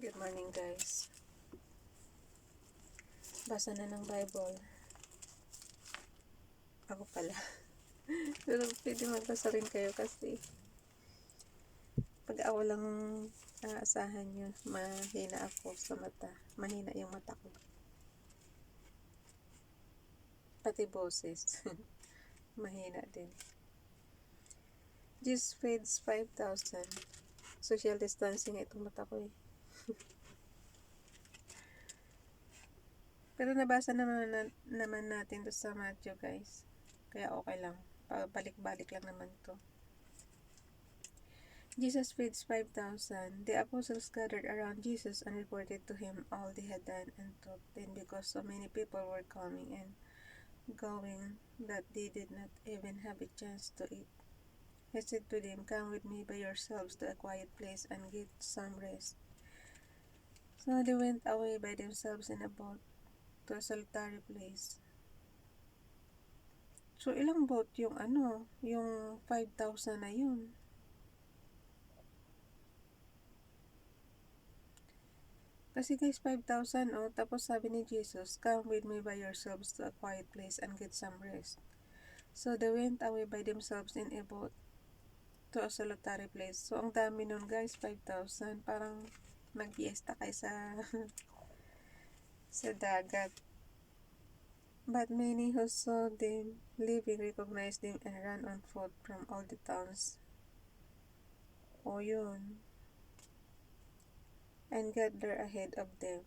Good morning, guys. Basa na ng Bible. Ako pala. Pero pwede magbasa rin kayo kasi pag ako lang aasahan nyo, mahina ako sa mata. Mahina yung mata ko. Pati boses. Mahina din. Just feeds 5,000. Social distancing itong mata ko eh. Pero nabasa naman natin to sa Matthew, guys. Kaya okay lang. Balik-balik lang naman to. Jesus feeds 5,000. The apostles gathered around Jesus and reported to him all they had done and taught. Then because so many people were coming and going that they did not even have a chance to eat, he said to them, "Come with me by yourselves to a quiet place and get some rest." So they went away by themselves in a boat to a solitary place. So ilang boat yung yung 5,000 na yun? Kasi guys, 5,000 tapos sabi ni Jesus, "Come with me by yourselves to a quiet place and get some rest." So they went away by themselves in a boat to a solitary place. So ang dami nun guys, 5,000. Parang nag-iesta kayo sa dagat. But many who saw them living recognized them and ran on foot from all the towns. Yun. And got there ahead of them.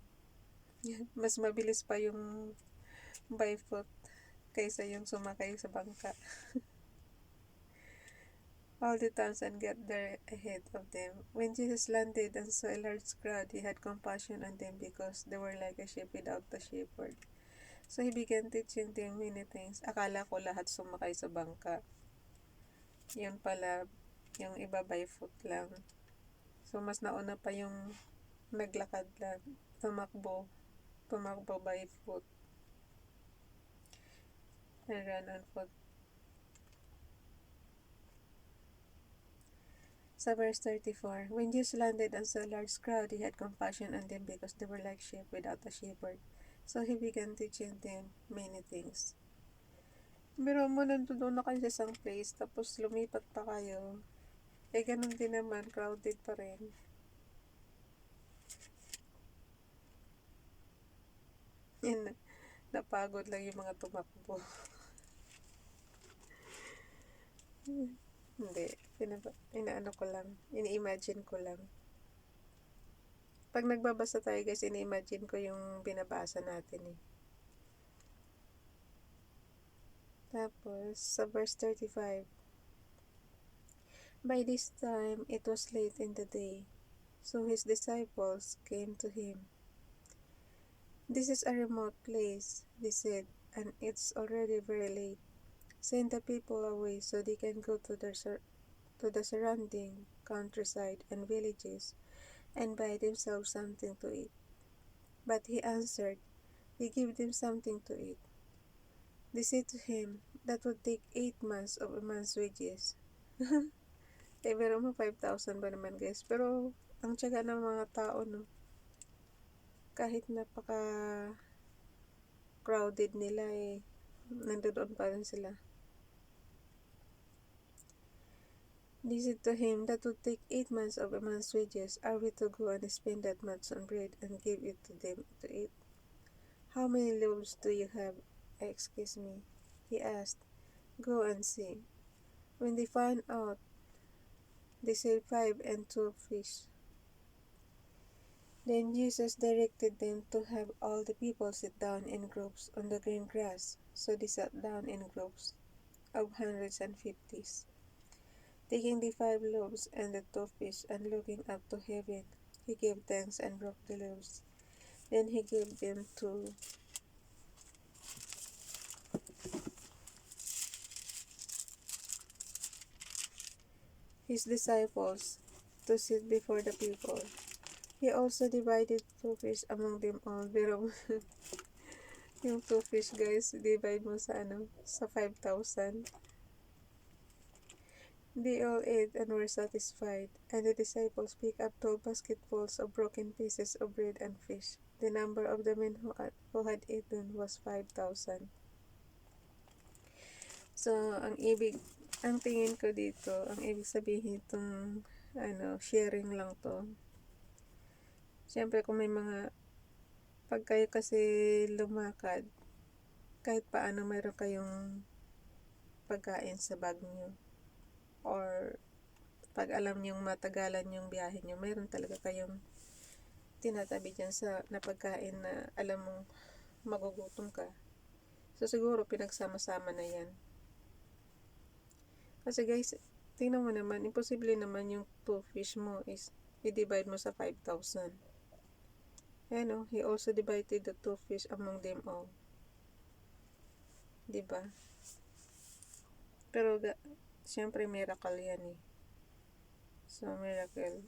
Mas mabilis pa yung by foot kaysa yung sumakay sa bangka. All the towns and got there ahead of them. When Jesus landed and saw a large crowd, he had compassion on them because they were like a sheep without a shepherd. So he began teaching them many things. Akala ko lahat sumakay sa bangka. Yun pala, yung iba by foot lang. So mas nauna pa yung naglakad lang, tumakbo by foot, and ran on foot. Sa verse 34, when Jesus landed and saw a large crowd, he had compassion on them because they were like sheep without a shepherd. So he began teaching them many things. Pero mo nandoon na kayo sa isang place, tapos lumipat pa kayo. Ganun din naman, crowded pa rin. Yan, napagod lang yung mga tumakbo. Hindi, inaano ko lang, ini-imagine ko lang. Pag nagbabasa tayo guys, ini-imagine ko yung binabasa natin eh. Tapos, sa verse 35, by this time, it was late in the day, so his disciples came to him. "This is a remote place," they said, "and it's already very late. Send the people away so they can go to the surrounding countryside and villages and buy themselves something to eat." But he answered, "We give them something to eat." They said to him, "That would take 8 months of a month's wages." Pero mo 5,000 ba naman guys? Pero ang tiyaga ng mga tao, no? Kahit napaka crowded nila nandoon pa rin sila. They said to him, "That would take 8 months of a month's wages. Are we to go and spend that much on bread and give it to them to eat? How many loaves do you have?" "Excuse me," he asked. "Go and see." When they found out, they said 5 and 2 fish. Then Jesus directed them to have all the people sit down in groups on the green grass. So they sat down in groups of hundreds and fifties. Taking the 5 loaves and the 2 fish and looking up to heaven, he gave thanks and broke the loaves. Then he gave them to his disciples to sit before the people. He also divided 2 fish among them all. Pero yung 2 fish guys, divide mo sa sa 5,000. They all ate and were satisfied, and the disciples picked up 12 basketfuls of broken pieces of bread and fish. The number of the men who had eaten was 5,000. So, ang tingin ko dito, ang ibig sabihin itong, sharing lang to. Siyempre, kung may pag kayo kasi lumakad, kahit paano mayroon kayong pagkain sa bag nyo. Or, pag alam nyong matagalan yung biyahe nyo, mayroon talaga kayong tinatabi dyan sa napagkain na alam mong magugutom ka. So, siguro pinagsama-sama na yan. Kasi guys, tingnan mo naman, imposible naman yung 2 fish mo is i-divide mo sa 5,000. Ayan, he also divided the 2 fish among them all. Diba? Pero, siyempre miracle yan eh. So, miracle.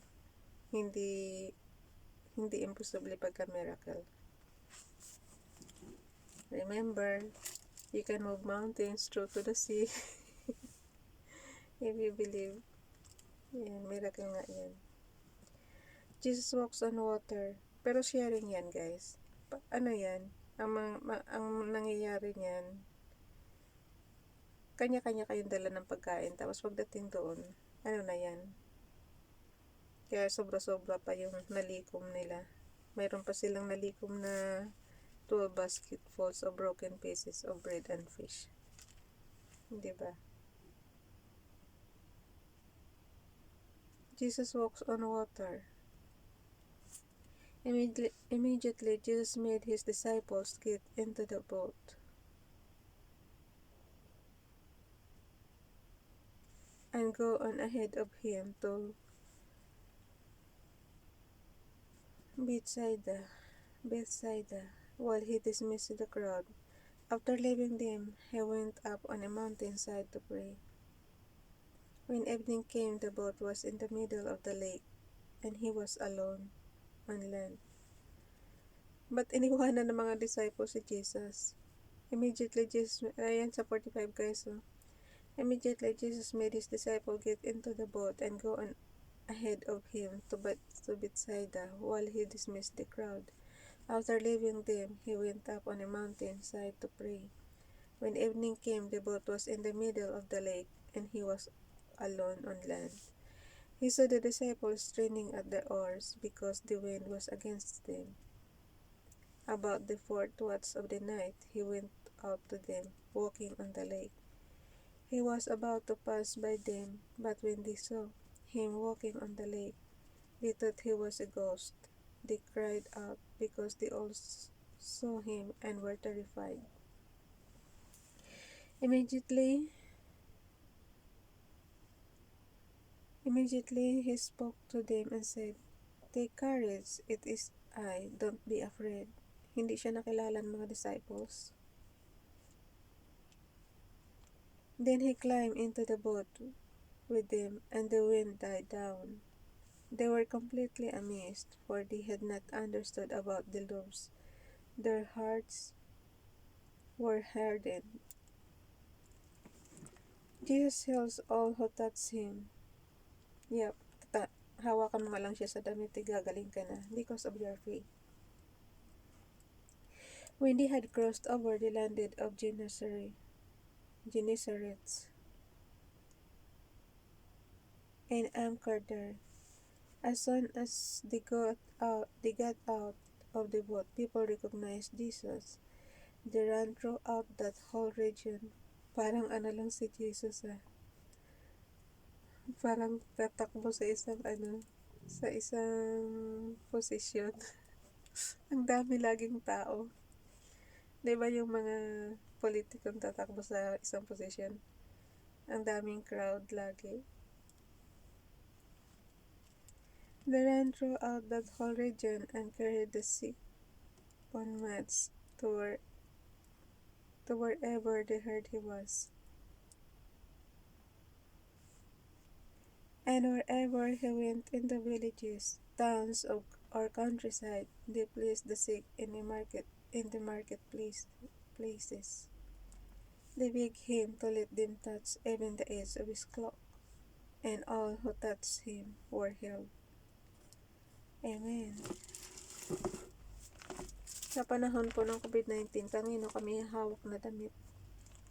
Hindi imposible pagka miracle. Remember, you can move mountains through to the sea. If you believe. Yan, miracle nga yan. Jesus walks on water. Pero sharing yan, guys. Ano yan? Ang nangyayari niyan, kanya-kanya kayong dala ng pagkain. Tapos pagdating doon, ano na yan? Kaya sobra-sobra pa yung nalikom nila. Mayroon pa silang nalikom na 12 basketfuls of broken pieces of bread and fish. Diba? Jesus walks on water. Immediately, Jesus made his disciples get into the boat and go on ahead of him to Bethsaida, while he dismissed the crowd. After leaving them, he went up on a mountainside to pray. When evening came, the boat was in the middle of the lake, and he was alone on land. But iniwanan ng mga disciples si Jesus. Immediately, ayan sa 45 guys, Immediately, Jesus made his disciple get into the boat and go on ahead of him to Bethsaida while he dismissed the crowd. After leaving them, he went up on a mountainside to pray. When evening came, the boat was in the middle of the lake, and he was alone on land. He saw the disciples straining at the oars because the wind was against them. About the 4th watch of the night, he went out to them, walking on the lake. He was about to pass by them, but when they saw him walking on the lake, they thought he was a ghost. They cried out because they all saw him and were terrified. Immediately he spoke to them and said, "Take courage, it is I, don't be afraid." Hindi siya nakilala ng mga disciples. Then he climbed into the boat with them, and the wind died down. They were completely amazed, for they had not understood about the loaves. Their hearts were hardened. Jesus heals all who touch him. Yep, hawakan mo nga lang siya sa damit, gagaling ka na, because of your faith. When they had crossed over the land of Gennesaret and anchored there, as soon as they got out of the boat, people recognized Jesus. They ran throughout that whole region. Parang ano lang si Jesus Parang tatakbo sa isang posisyon. Ang dami laging tao. 'Di ba yung mga politikong tatakbo sa isang posisyon? Ang daming crowd lagi. They ran throughout that whole region and carried the sick on mats to wherever they heard he was. And wherever he went in the villages, towns, or countryside, they placed the sick in the places. They begged him to let them touch even the edge of his cloak. and all who touched him were healed. Amen. Sa panahon po ng COVID-19, kanino kami hawak na damit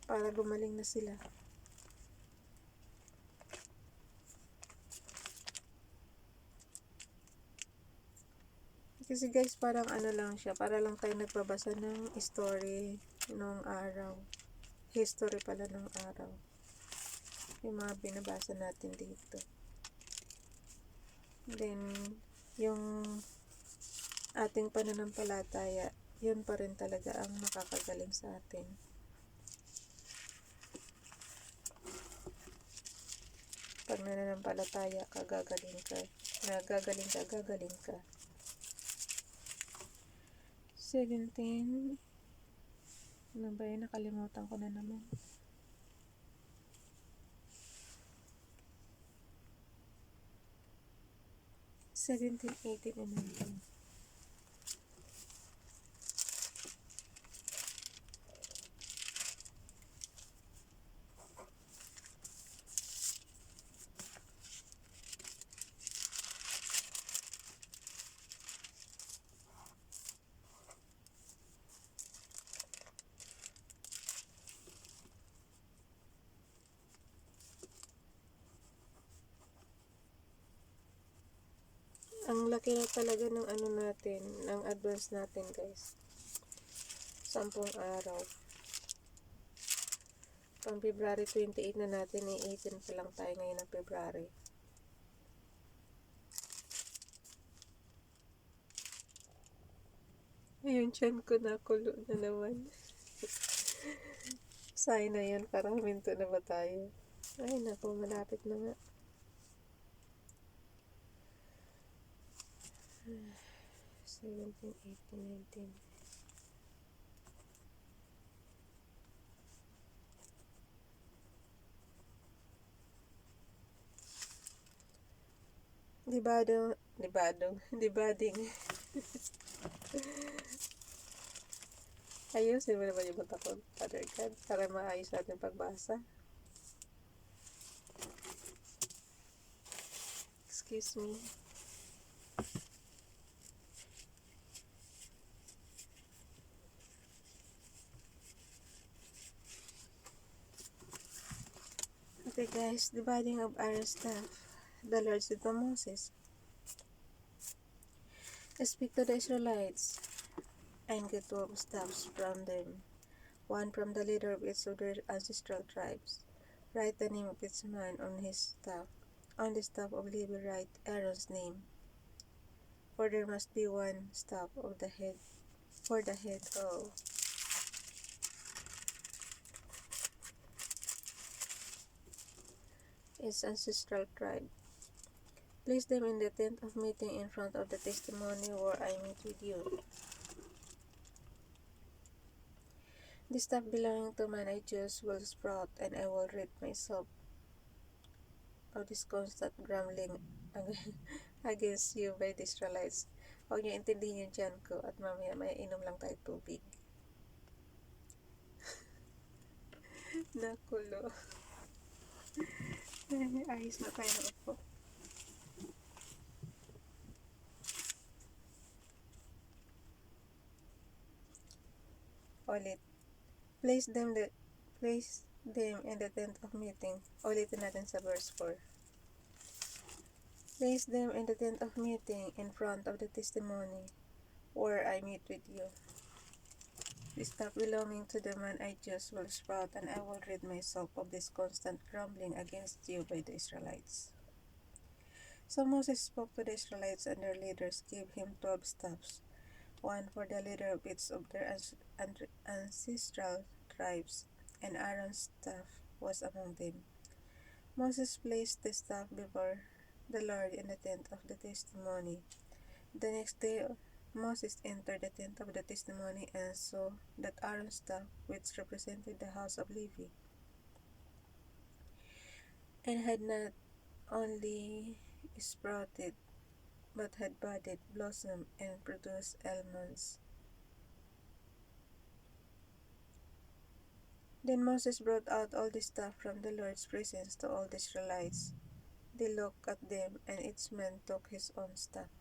para gumaling na sila? Kasi guys, parang ano lang siya, para lang tayo nagbabasa ng story nung araw. History pala nung araw. Yung mga binabasa natin dito. Then, yung ating pananampalataya, yun pa rin talaga ang makakagaling sa atin. Pag nananampalataya ka, gagaling ka. Gagaling ka. 17. Ano ba yun? Nakalimutan ko na naman. 17, 18, and 19. Ang laki na talaga ng ano natin, ng advance natin guys. 10 araw. Pang February 28 na natin, 18 pa lang tayo ngayon ng February. Ayun, tiyan ko nakulo na naman. Sign na yan, parang huminto na ba tayo? Ay naku, malapit na nga. 17, 18, 19. Dibading. Ayusin mo naman yung mata ko, Father God, para maayos natin pagbasa. Excuse me. Okay guys, the budding of our staff. The Lord said to Moses, "Speak to the Israelites, and get 12 staffs from them, one from the leader of each of their ancestral tribes. Write the name of each man on his staff. On the staff of Levi write Aaron's name, for there must be one staff of the head for the head of his ancestral tribe. Place them in the tent of meeting in front of the testimony where I meet with you. The staff belonging to man I choose will sprout, and I will rid myself of this constant grumbling against you by the Israelites." Huwag niyo intindihin yung tiyan ko at mamaya may inom lang tayo tubig. Nakulo. Ayos na tayo na upo. Ulit. Place them in the tent of meeting. Ulitin natin sa verse 4. Place them in the tent of meeting in front of the testimony where I meet with you. The staff belonging to the man I choose will sprout, and I will rid myself of this constant grumbling against you by the Israelites. So Moses spoke to the Israelites, and their leaders gave him 12 staffs, one for the leader of each of their ancestral tribes, and Aaron's staff was among them. Moses placed the staff before the Lord in the tent of the testimony. The next day Moses entered the tent of the testimony and saw that Aaron's staff, which represented the house of Levi, and had not only sprouted, but had budded, blossomed, and produced almonds. Then Moses brought out all the staff from the Lord's presence to all the Israelites, They looked at them, and each man took his own staff.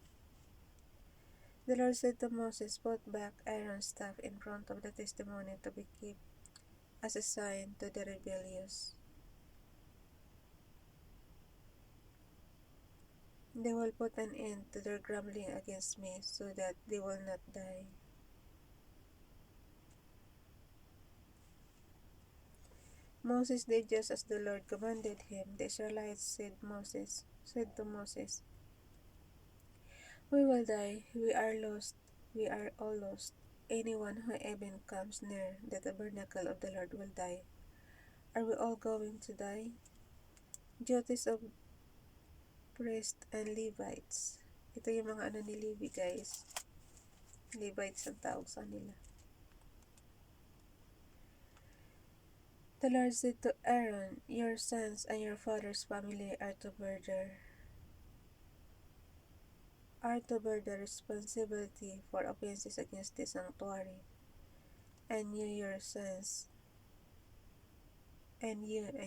The Lord said to Moses, "Put back Aaron's staff in front of the testimony to be kept as a sign to the rebellious. They will put an end to their grumbling against me, so that they will not die." Moses did just as the Lord commanded him. The Israelites said to Moses, "We will die, we are lost, we are all lost. Anyone who even comes near the tabernacle of the Lord will die. Are we all going to die?" Duties of priests and Levites. Ito yung mga ano ni Levi, guys. Levites ang tawag sa nila. The Lord said to Aaron, "Your sons and your father's family are to bear the responsibility for offenses against the sanctuary, and you and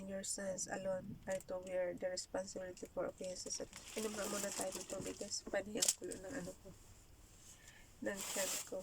your sons alone are to bear the responsibility for offenses." Inom na muna tayo ng tubig, guys. Panihig ko ng ano ko, ng tiyan ko.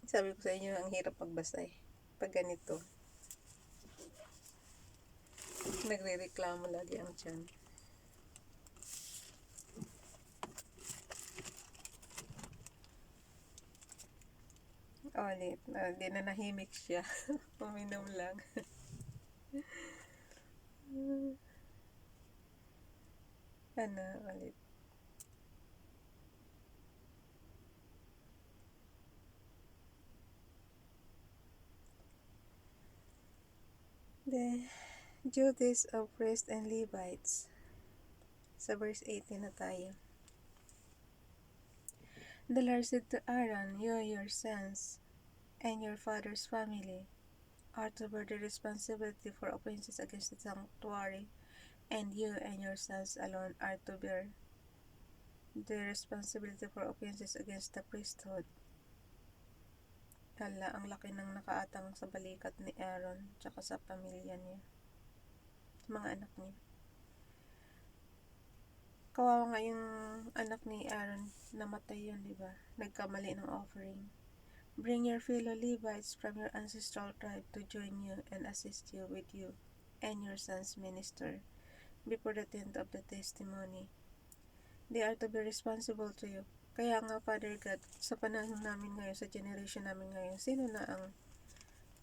Sabi ko sa inyo, ang hirap magbasa eh. Pag ganito, nagre-reklamo lagi ang tiyan. Ulit, di na nahimik siya. Uminom lang. Ano, ulit. The duties of priests and Levites. Sa verse 18 na tayo. The Lord said to Aaron, "You, your sons, and your father's family are to bear the responsibility for offenses against the sanctuary, and you and your sons alone are to bear the responsibility for offenses against the priesthood." Hala, ang laki ng nakaatang sa balikat ni Aaron tsaka sa pamilya niya, sa mga anak niya. Kawawa nga yung anak ni Aaron, namatay yun, diba? Nagkamali ng offering. "Bring your fellow Levites from your ancestral tribe to join you and assist you with you and your sons minister before the tent of the testimony. They are to be responsible to you." Kaya nga, Father God, sa panahon namin ngayon, sa generation namin ngayon, sino na ang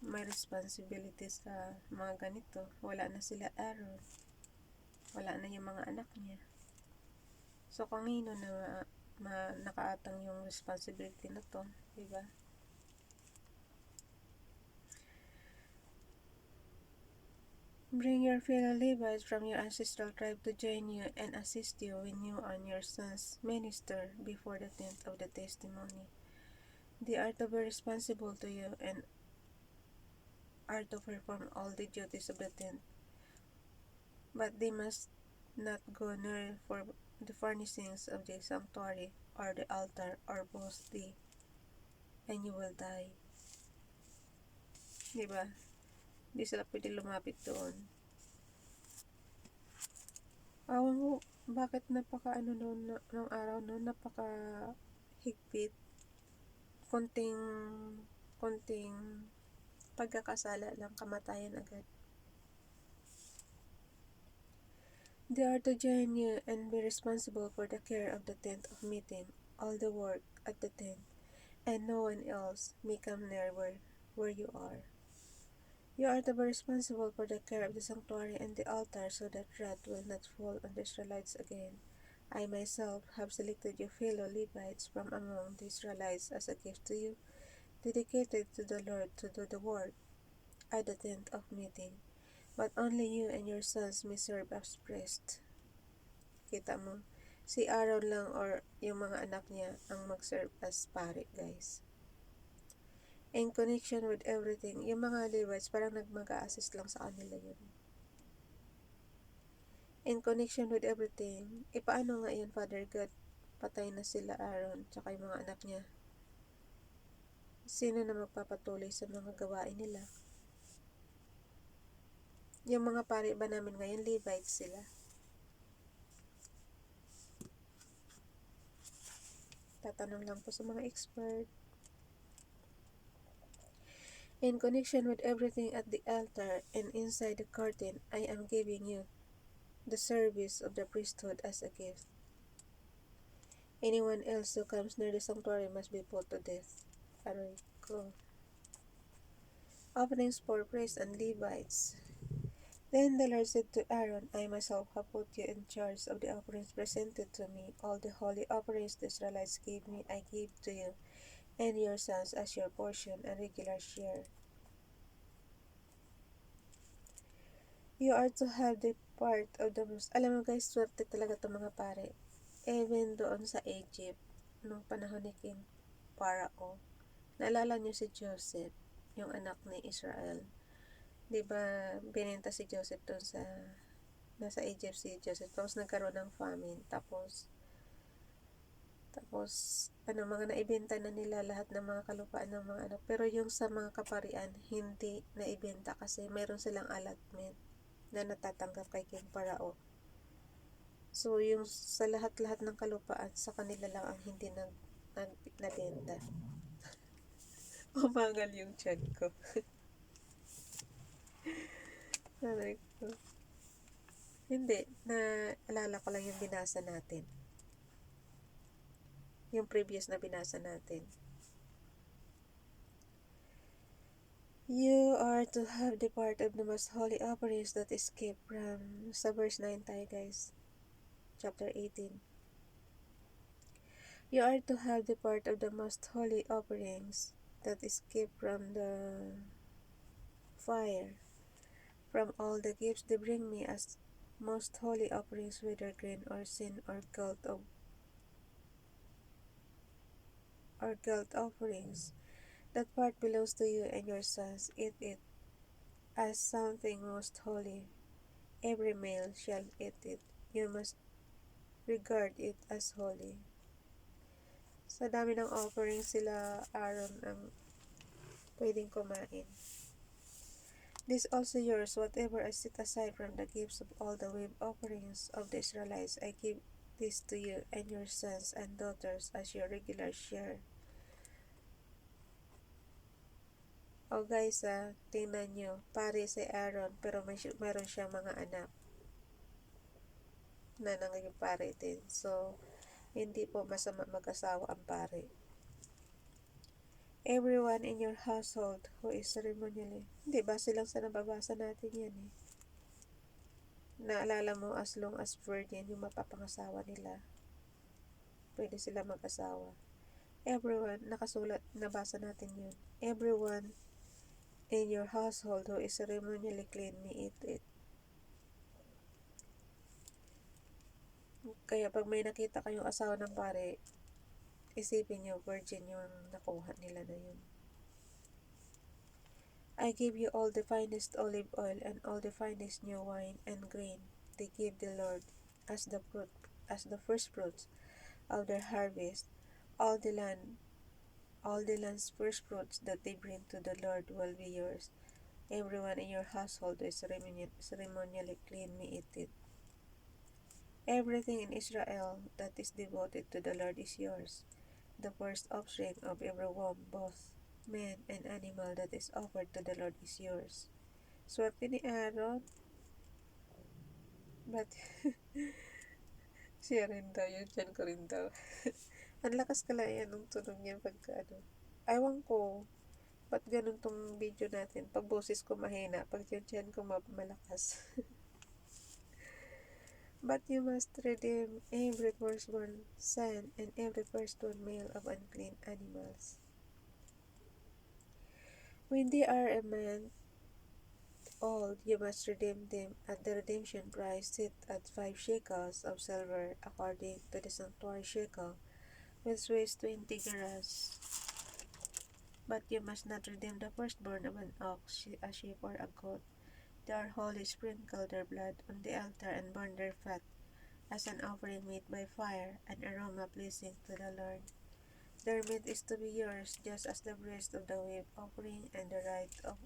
may responsibility sa mga ganito? Wala na sila Aaron. Wala na yung mga anak niya. So, kanino na nakaatang yung responsibility na to, diba? "Bring your fellow Levites from your ancestral tribe to join you and assist you when you and your sons minister before the tent of the testimony. They are to be responsible to you and are to perform all the duties of the tent, but they must not go near for the furnishings of the sanctuary or the altar, or both they and you will die." Diba? Di sila pwede lumapit doon. Awan ko, bakit napaka noon araw noon, napaka higpit. Konting pagkakasala lang, kamatayan agad. "They are to join you and be responsible for the care of the tent of meeting, all the work at the tent, and no one else may come near where you are. You are to be responsible for the care of the sanctuary and the altar, so that wrath will not fall on the Israelites again. I myself have selected your fellow Levites from among the Israelites as a gift to you, dedicated to the Lord to do the work at the tent of meeting. But only you and your sons may serve as priests. Kita mo, si Aaron lang or yung mga anak niya ang mag-serve as pare, guys. In connection with everything, yung mga Levites parang nagmag-a-assist lang sa kanila yun. In connection with everything, paano nga yun, Father God? Patay na sila Aaron, tsaka yung mga anak niya. Sino na magpapatuloy sa mga gawain nila? Yung mga pare ba namin ngayon, Levites sila? Tatanong lang po sa mga expert. In connection with everything at the altar and inside the curtain, I am giving you the service of the priesthood as a gift. Anyone else who comes near the sanctuary must be put to death. Aray ko. Offerings for priests and Levites. Then the Lord said to Aaron, I myself have put you in charge of the offerings presented to me. All the holy offerings the Israelites gave me, I give to you and your sons as your portion and regular share. You are to have the part of the most. Alam mo guys, swerte talaga itong mga pare. Even doon sa Egypt, nung panahon ni King Pharaoh, naalala niyo si Joseph, yung anak ni Israel. Diba, binenta si Joseph doon sa, nasa Egypt si Joseph, tapos nagkaroon ng famine, tapos, mga naibenta na nila lahat ng mga kalupaan ng mga anak. Pero yung sa mga kaparian, hindi naibenta kasi mayroon silang allotment na natatanggap kay King Pharaoh. So, yung sa lahat-lahat ng kalupaan, sa kanila lang ang hindi nabenta. Umangal yung tiyan ko. Hindi, naalala ko lang yung binasa natin. Yung previous na binasa natin. You are to have the part of the most holy offerings that escape from, sa verse 9 tayo guys, chapter 18. You are to have the part of the most holy offerings that escape from the fire, from all the gifts they bring me as most holy offerings, whether grain or sin or guilt offerings. That part belongs to you and your sons. Eat it as something most holy. Every male shall eat it. You must regard it as holy. Sa dami ng offering, sila Aaron ang pwedeng kumain. This also yours, whatever I set aside from the gifts of all the wave offerings of the Israelites, I give this to you and your sons and daughters as your regular share. O guys, tingnan nyo, pare si Aaron, pero mayroon siyang mga anak na nanging pare din. So, hindi po masama mag-asawa ang pare. Everyone in your household who is ceremonially, hindi, base lang sa nababasa natin yan eh. Naalala mo, as long as virgin, yung mapapangasawa nila, pwede sila mag-asawa. Everyone, nakasulat, nabasa natin yun. Everyone in your household who is ceremonially clean may eat it. Kaya pag may nakita kayong asawa ng pare, isipin nyo, virgin yung nakuha nila na yun. I give you all the finest olive oil and all the finest new wine and grain they give the Lord as the first fruits of their harvest. All the land's first fruits that they bring to the Lord will be yours. Everyone in your household is ceremonially clean may eat it. Everything in Israel that is devoted to the Lord is yours. The first offspring of every womb, both man and animal that is offered to the Lord is yours. Swerte ni Aaron. But, siya rin daw, yun dyan ko rin daw. Ang lakas kalayan ng tunog niya pagka Aywan ko, ba't ganun tong video natin? Pag boses ko mahina, pag dyan ko malakas. But you must redeem every firstborn son and every firstborn male of unclean animals. When they are a month old, you must redeem them at the redemption price set at 5 shekels of silver, according to the sanctuary shekel, which weighs 20 gerahs. But you must not redeem the firstborn of an ox, a sheep, or a goat. They are holy. Sprinkle their blood on the altar and burn their fat as an offering made by fire, an aroma pleasing to the Lord. Their meat is to be yours, just as the breast of the wave offering and the right of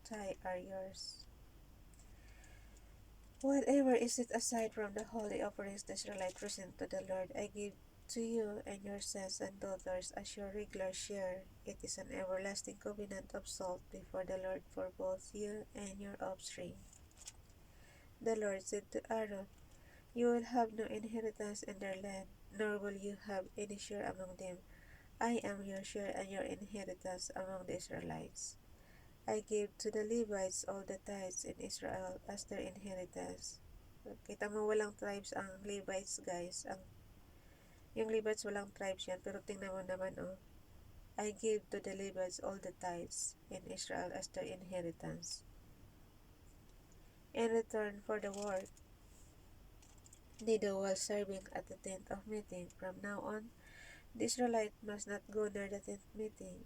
thigh are yours. Whatever is set aside from the holy offerings the Israelites present to the Lord, I give to you and your sons and daughters as your regular share. It is an everlasting covenant of salt before the Lord for both you and your offspring. The Lord said to Aaron, you will have no inheritance in their land, nor will you have any share among them. I am your share and your inheritance among the Israelites. I gave to the Levites all the tithes in Israel as their inheritance. Kita mo walang tribes ang Levites, guys. Yung Levites walang tribes yan, pero tingnan mo naman, oh. I gave to the Levites all the tithes in Israel as their inheritance. In return for the work they do while serving at the tent of meeting, from now on, the Israelite must not go near the tent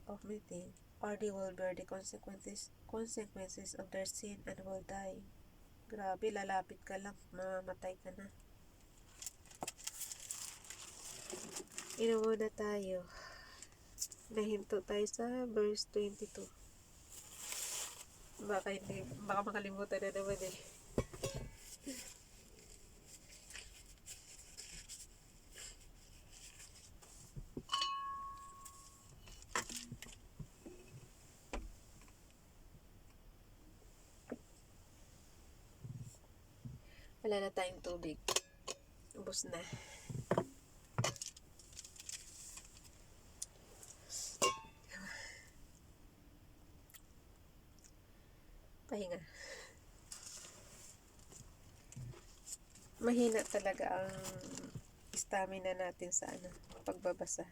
of meeting, or they will bear the consequences of their sin and will die. Grabe, lalapit ka lang, mamamatay ka na. Ino muna tayo. Nahinto tayo sa verse 22. Baka makalimutan na naman eh. Wala na tayong tubig. Ubus na. Pahinga. Mahina talaga ang stamina natin sa pagbabasa.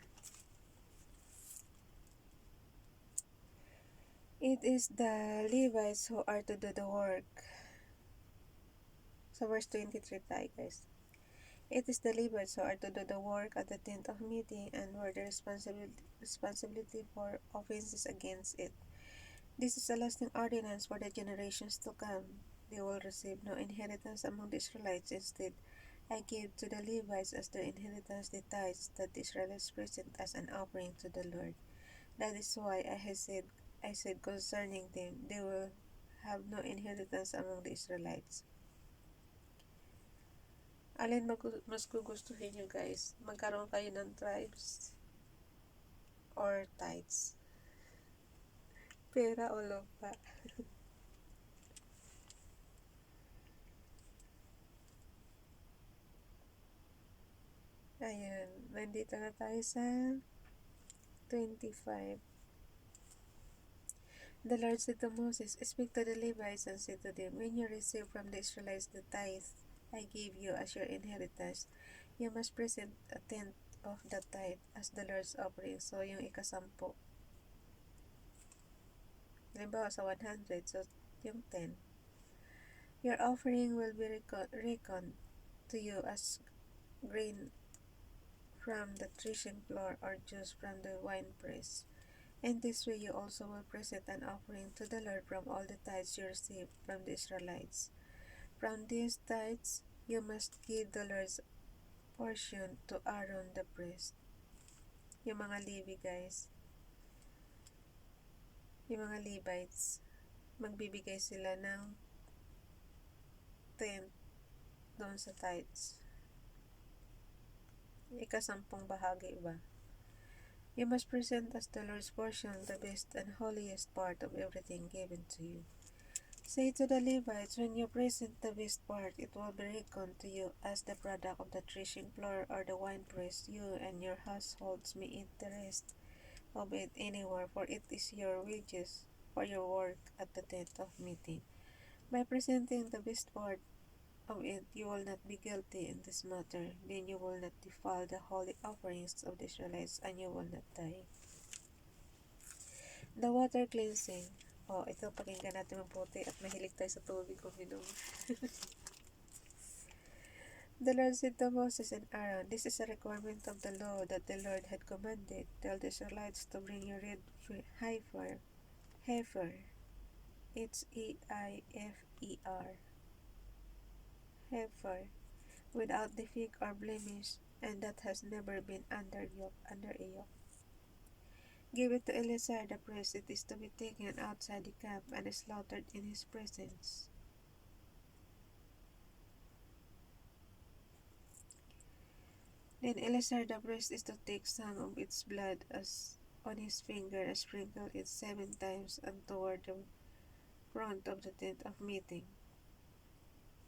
It is the Levites who are to do the work. So verse 23 tayo, guys. It is the Levites who are to do the work at the tent of meeting and were the responsibility for offenses against it. This is a lasting ordinance for the generations to come. They will receive no inheritance among the Israelites. Instead, I gave to the Levites as their inheritance the tithes that the Israelites present as an offering to the Lord. That is why I said concerning them, they will have no inheritance among the Israelites. Alin mas gugustuhin nyo, guys? Magkaroon kayo ng tribes or tithes? Pera o lupa? Ayan, nandito na tayo sa 25. The Lord said to Moses, speak to the Levites and say to them, when you receive from the Israelites the tithe I gave you as your inheritance, you must present a tenth of the tithe as the Lord's offering. So, yung ikasampu. Halimbawa sa 100, so yung 10. Your offering will be reckoned to you as grain from the threshing floor or juice from the winepress. And this way you also will present an offering to the Lord from all the tithes you receive from the Israelites. From these tithes, you must give the Lord's portion to Aaron the priest. Yung mga Levi, guys. Yung mga Levites, magbibigay sila ng 10 doon sa tithes. Ikasampung bahagi ba? You must present as the Lord's portion the best and holiest part of everything given to you. Say to the Levites, when you present the best part, it will be reckoned to you as the product of the threshing floor or the winepress. You and your households may eat the rest of it anywhere, for it is your wages for your work at the tent of meeting. By presenting the best part of it, you will not be guilty in this matter. Then you will not defile the holy offerings of the Israelites, and you will not die. The water cleansing. Ito pakinggan natin mabuti at mahilig tayo sa tubig uminom. The Lord said to Moses and Aaron, this is a requirement of the law that the Lord had commanded. Tell the Israelites to bring your red heifer, H-E-I-F-E-R, heifer, without defect or blemish, and that has never been under a yoke. Give it to Eleazar the priest. It is to be taken outside the camp and slaughtered in his presence. Then Eleazar the priest is to take some of its blood as on his finger and sprinkle it 7 times and toward the front of the tent of meeting.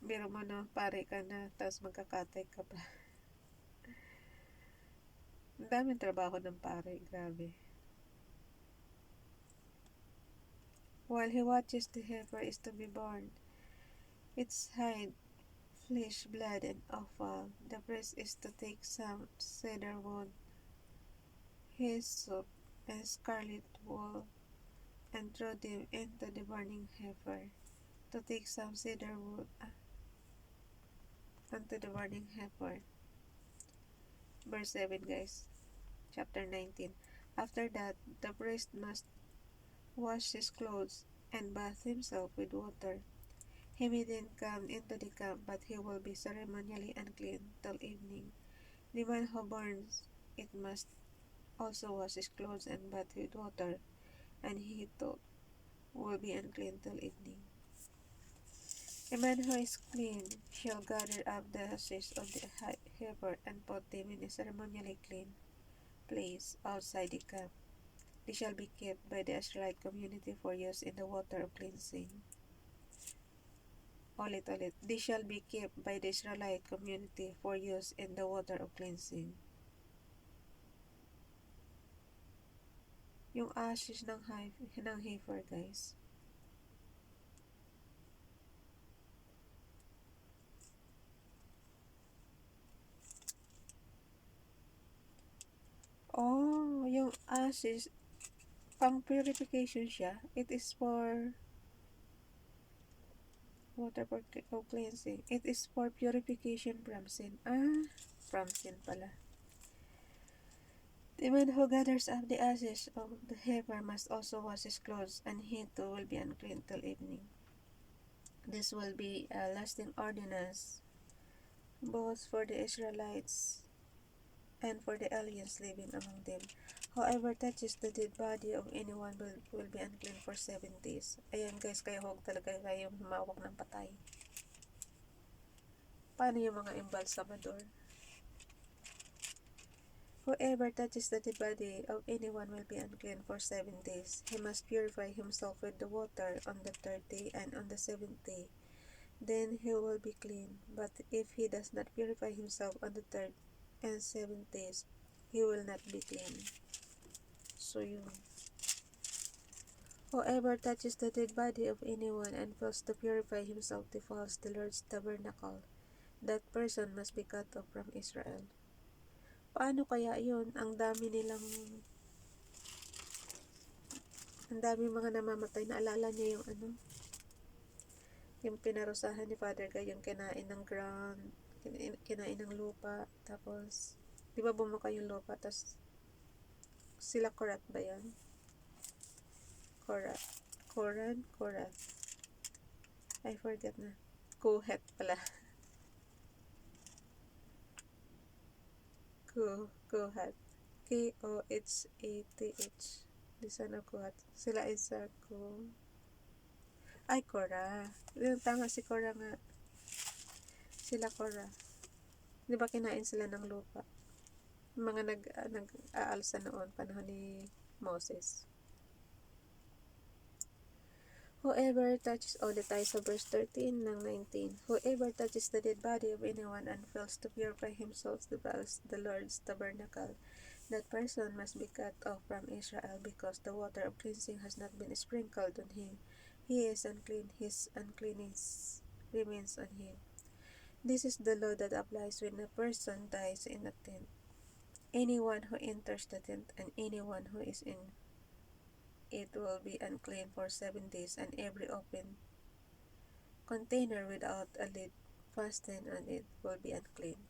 Biro mo na, pare ka na, tapos magkakatay ka pa. Ang daming trabaho ng pare, grabe. While he watches, the heifer is to be born. Its hide, flesh, blood, and offal. The priest is to take some cedar wood, hyssop, and scarlet wool, and throw them into the burning heifer. To take some cedar wood onto the burning heifer. Verse 7, guys. Chapter 19. After that, the priest must wash his clothes and bath himself with water. He may then come into the camp, but he will be ceremonially unclean till evening. The man who burns it must also wash his clothes and bath with water, and he too will be unclean till evening. A man who is clean shall gather up the ashes of the heifer and put them in a ceremonially clean place outside the camp. They shall be kept by the Israelite community for use in the water of cleansing. Ulit. They shall be kept by the Israelite community for use in the water of cleansing. Yung ashes ng heifer, guys. Yung ashes, pang purification siya. It is for water for cleansing. It is for purification from sin. From sin pala. The man who gathers up the ashes of the heifer must also wash his clothes, and he too will be unclean till evening. This will be a lasting ordinance, both for the Israelites and for the aliens living among them. Whoever touches the dead body of anyone will be unclean for 7 days. Ayan guys, kaya huwag talaga kayong humawak ng patay. Paano yung mga embalsamador? Whoever touches the dead body of anyone will be unclean for 7 days. He must purify himself with the water on the 3rd day and on the 7th day. Then he will be clean. But if he does not purify himself on the 3rd and 7th days, he will not be clean. So yun. Whoever touches the dead body of anyone and fails to purify himself defiles the Lord's tabernacle. That person must be cut off from Israel. Paano kaya yun? Ang dami mga namamatay. Naalala niyo yung yung pinarusahan ni Father Guy, yung kinain ng ground, kinain ng lupa, tapos di ba bumuka yung lupa, tapos sila Korat ba yan? Korat. I forget na. Kohet pala. Kohat. K-O-H-A-T-H. Di sana Kohat. Sila isa Kora. Yung tama si Kora nga. Sila Kora. Di ba kinain sila ng lupa? Mga nag-aalsa noon, panahon ni Moses. Whoever touches, ulit tayo sa verse 13 ng 19. Whoever touches the dead body of anyone and fails to purify himself defiles the Lord's tabernacle. That person must be cut off from Israel because the water of cleansing has not been sprinkled on him. He is unclean, his uncleanness remains on him. This is the law that applies when a person dies in a tent. Anyone who enters the tent and anyone who is in it will be unclean for 7 days, and every open container without a lid fastened on it will be unclean.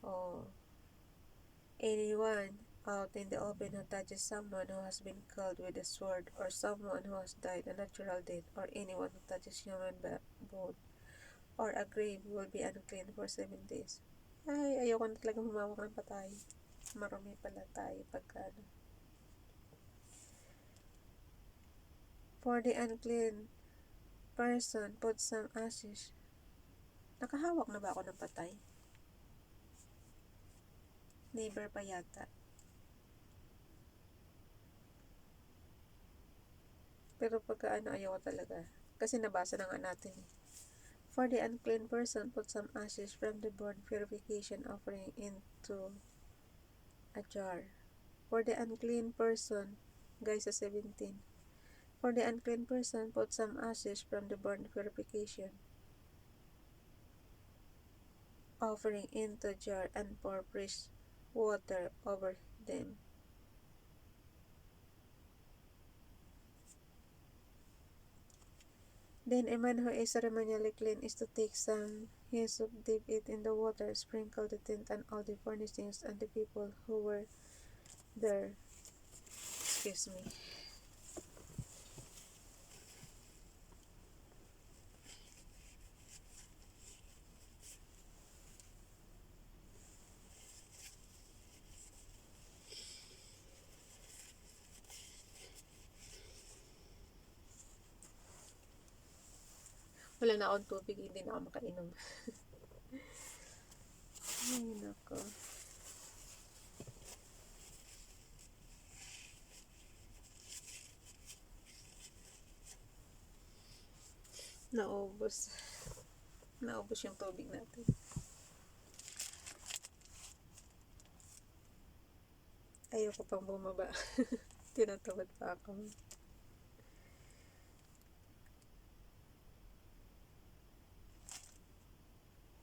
Oh, anyone out in the open who touches someone who has been killed with a sword, or someone who has died a natural death, or anyone who touches human bone or a grave will be unclean for 7 days. Ay, ayoko na talaga humawak ng patay. Marami pala tayo pagka ano. For the unclean person, put some ashes. Nakahawak na ba ako ng patay? Neighbor pa yata. Pero pagka ano, ayoko talaga. Kasi nabasa na nga natin eh. For the unclean person, put some ashes from the burnt purification offering into a jar. For the unclean person, guys, sa 17. For the unclean person, put some ashes from the burnt purification offering into a jar and pour fresh water over them. Then a man who is ceremonially clean is to take some hyssop, dip it in the water, sprinkle the tent and all the furnishings and the people who were there. Excuse me. Wala na akong tubig, hindi na ako makainom. Ay, nako. Naubos. Naubos yung tubig natin. Ayoko pang bumaba. Tinatawad pa ako.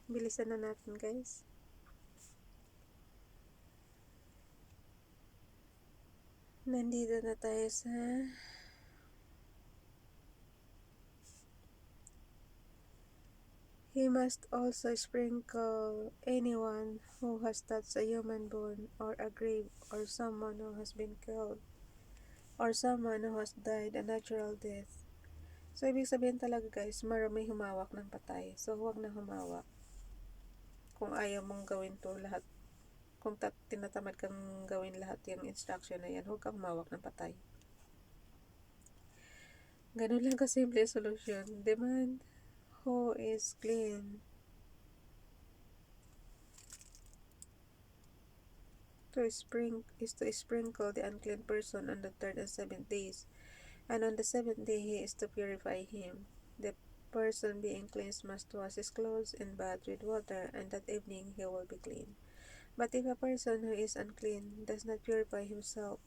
Bilisan na natin, guys. Nandito na tayo sa he must also sprinkle anyone who has touched a human bone or a grave, or someone who has been killed, or someone who has died a natural death. So, ibig sabihin talaga, guys, marami humawak ng patay. So, huwag na humawak. Kung ayaw mong gawin to lahat, kung tinatamad kang gawin lahat yung instruction na yan, huwag kang humawak ng patay. Ganun lang kasimple solution. The man who is clean is to sprinkle the unclean person on the 3rd and 7th days, and on the 7th day he is to purify him. The person being cleansed must wash his clothes and bathe with water, and that evening he will be clean. But if a person who is unclean does not purify himself,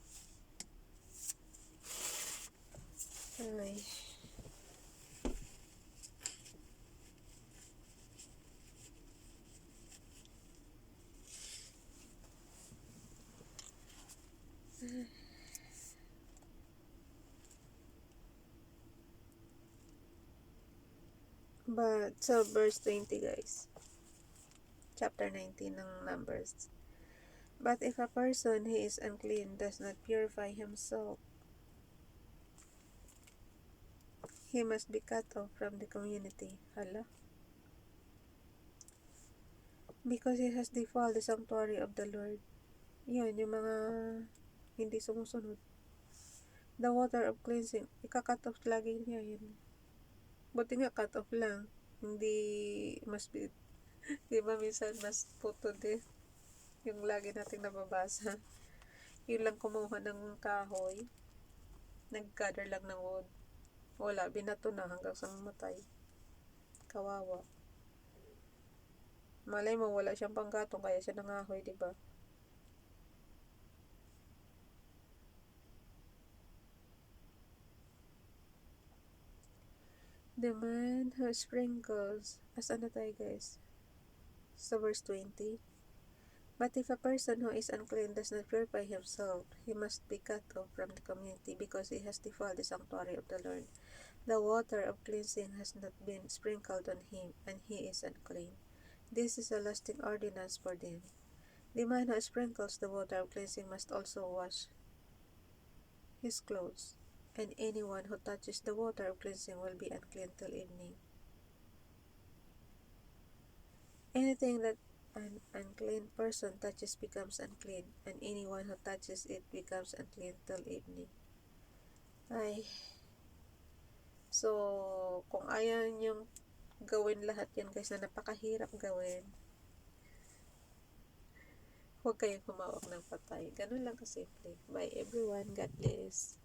but so verse 20, guys, chapter 19 ng Numbers. But if a person who is unclean does not purify himself, he must be cut off from the community. Hala. Because he has defiled the sanctuary of the Lord. Yun, yung mga hindi sumusunod. The water of cleansing, ika-cut off lagi niya yun. Buti nga cut off lang. Hindi mas, di ba minsan mas put to death. Yung lagi nating nababasa. Yun lang kumuha ng kahoy. Nag-gather lang ng wood. Wala, binato na hanggang sa mamatay. Kawawa. Malay mo, wala siyang panggatong, kaya siya nangahoy, diba? The man who sprinkles, as ano tayo, guys? Sa verse 20. But if a person who is unclean does not purify himself, he must be cut off from the community, because he has defiled the sanctuary of the Lord. The water of cleansing has not been sprinkled on him, and he is unclean. This is a lasting ordinance for them. The man who sprinkles the water of cleansing must also wash his clothes, and anyone who touches the water of cleansing will be unclean till evening. Anything that an unclean person touches becomes unclean, and anyone who touches it becomes unclean till evening. Ay, so, kung ayaw niyong gawin lahat yan guys na napakahirap gawin, huwag kayong humawak ng patay. Ganun lang kasimple. Bye everyone. God bless.